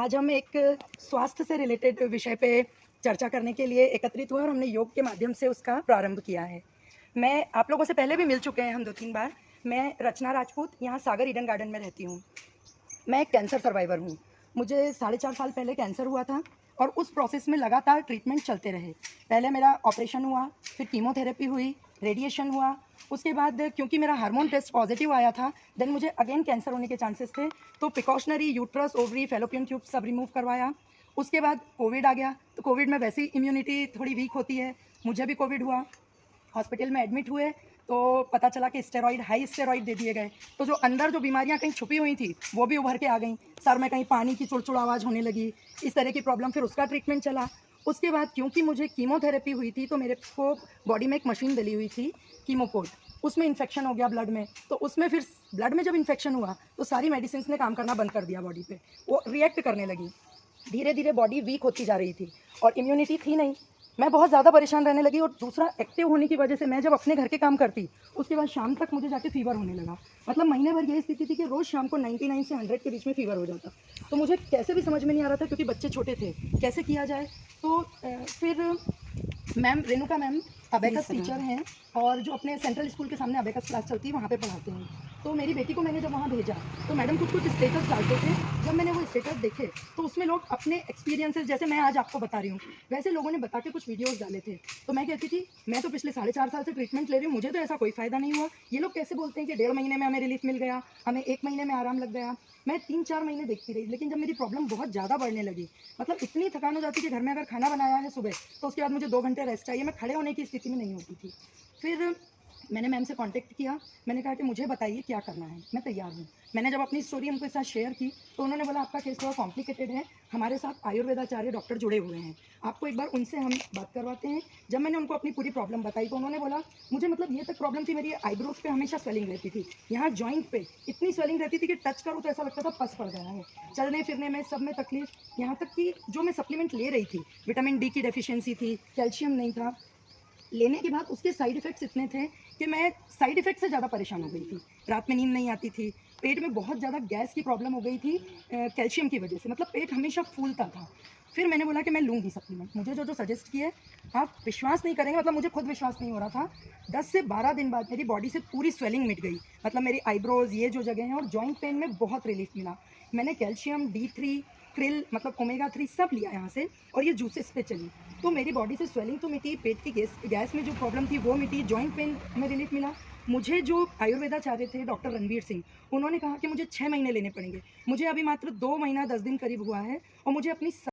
आज हम एक स्वास्थ्य से रिलेटेड विषय पे चर्चा करने के लिए एकत्रित हुए और हमने योग के माध्यम से उसका प्रारंभ किया है। मैं आप लोगों से पहले भी मिल चुके हैं हम 2-3 बार। मैं रचना राजपूत यहाँ सागर ईडन गार्डन में रहती हूँ। मैं एक कैंसर सर्वाइवर हूँ। मुझे 4.5 साल पहले कैंसर हुआ था और उस प्रोसेस में लगातार ट्रीटमेंट चलते रहे। पहले मेरा ऑपरेशन हुआ, फिर कीमोथेरेपी हुई, रेडिएशन हुआ। उसके बाद क्योंकि मेरा हार्मोन टेस्ट पॉजिटिव आया था, देन मुझे अगेन कैंसर होने के चांसेस थे, तो precautionary uterus, ovary, fallopian tube सब रिमूव करवाया। उसके बाद कोविड आ गया, तो कोविड में वैसे ही इम्यूनिटी थोड़ी वीक होती है, मुझे भी कोविड हुआ। हॉस्पिटल में एडमिट हुए तो पता चला कि स्टेरॉइड, हाई स्टेरॉइड दे दिए गए। तो जो अंदर जो बीमारियां कहीं छुपी हुई थी वो भी उभर के आ गई। सर में कहीं पानी की चुड़चुड़ आवाज़ होने लगी, इस तरह की प्रॉब्लम। फिर उसका ट्रीटमेंट चला। उसके बाद क्योंकि मुझे कीमोथेरेपी हुई थी तो मेरे को बॉडी में एक मशीन डली हुई थी कीमोपोर्ट, उसमें इन्फेक्शन हो गया ब्लड में। तो उसमें फिर ब्लड में जब इन्फेक्शन हुआ तो सारी मेडिसिन ने काम करना बंद कर दिया बॉडी पे, वो रिएक्ट करने लगी। धीरे धीरे बॉडी वीक होती जा रही थी और इम्यूनिटी थी नहीं। मैं बहुत ज़्यादा परेशान रहने लगी और दूसरा एक्टिव होने की वजह से मैं जब अपने घर के काम करती उसके बाद शाम तक मुझे जाके फीवर होने लगा। मतलब महीने भर यही स्थिति थी कि रोज़ शाम को 99 से 100 के बीच में फीवर हो जाता। तो मुझे कैसे भी समझ में नहीं आ रहा था क्योंकि बच्चे छोटे थे, कैसे किया जाए। तो फिर ma'am Renuka ma'am abacus teacher हैं और जो अपने सेंट्रल स्कूल के सामने अबेकस क्लास चलती है वहाँ पे पढ़ाते हैं। तो मेरी बेटी को मैंने जब वहाँ भेजा तो मैडम कुछ स्टेटस डालते थे। जब मैंने वो स्टेटस देखे तो उसमें लोग अपने एक्सपीरियंसेस, जैसे मैं आज आपको बता रही हूँ, वैसे लोगों ने बता के कुछ वीडियोस डाले थे। तो मैं कहती थी मैं तो पिछले 4.5 साल से ट्रीटमेंट ले रही हूँ, मुझे तो ऐसा कोई फ़ायदा नहीं हुआ। ये लोग कैसे बोलते हैं कि 1.5 महीने में हमें रिलीफ मिल गया, हमें 1 महीने में आराम लग गया। मैं 3-4 महीने देखती रही, लेकिन जब मेरी प्रॉब्लम बहुत ज़्यादा बढ़ने लगी, मतलब इतनी थकान हो जाती कि घर में अगर खाना बनाया है सुबह तो उसके बाद मुझे 2 घंटे रेस्ट चाहिए, मैं खड़े होने की स्थिति में नहीं होती थी। फिर मैंने मैम से कांटेक्ट किया। मैंने कहा कि मुझे बताइए क्या करना है, मैं तैयार हूँ। मैंने जब अपनी स्टोरी उनके साथ शेयर की तो उन्होंने बोला आपका केस थोड़ा कॉम्प्लिकेटेड है, हमारे साथ आयुर्वेदाचार्य डॉक्टर जुड़े हुए हैं, आपको एक बार उनसे हम बात करवाते हैं। जब मैंने उनको अपनी पूरी प्रॉब्लम बताई तो उन्होंने बोला मुझे मतलब ये तक प्रॉब्लम थी, मेरी आईब्रोज पे हमेशा स्वेलिंग रहती थी, यहाँ जॉइंट पे इतनी स्वेलिंग रहती थी कि टच करूँ तो ऐसा लगता था पस पड़ गया है, चलने फिरने में सब में तकलीफ। यहाँ तक कि जो मैं सप्लीमेंट ले रही थी, विटामिन डी की डेफिशिएंसी थी, कैल्शियम नहीं था, लेने के बाद उसके साइड इफ़ेक्ट्स इतने थे कि मैं साइड इफ़ेक्ट से ज़्यादा परेशान हो गई थी। रात में नींद नहीं आती थी, पेट में बहुत ज़्यादा गैस की प्रॉब्लम हो गई थी कैल्शियम की वजह से, मतलब पेट हमेशा फूलता था। फिर मैंने बोला कि मैं लूँगी सप्लीमेंट, मुझे जो सजेस्ट किए आप विश्वास नहीं करेंगे, मतलब मुझे खुद विश्वास नहीं हो रहा था। 10 से 12 दिन बाद मेरी बॉडी से पूरी स्वेलिंग मिट गई, मतलब मेरी आईब्रोज़, ये जो जगह हैं, और जॉइंट पेन में बहुत रिलीफ मिला। मैंने कैल्शियम, D3, क्रिल मतलब ओमेगा 3 सब लिया यहाँ से और ये जूसेस पे चली। तो मेरी बॉडी से स्वेलिंग तो मिटी, पेट की गैस में जो प्रॉब्लम थी वो मिटी, जॉइंट पेन में रिलीफ मिला। मुझे जो आयुर्वेदाचार्य थे डॉक्टर रणवीर सिंह, उन्होंने कहा कि मुझे 6 महीने लेने पड़ेंगे। मुझे अभी मात्र 2 महीना 10 दिन करीब हुआ है और मुझे अपनी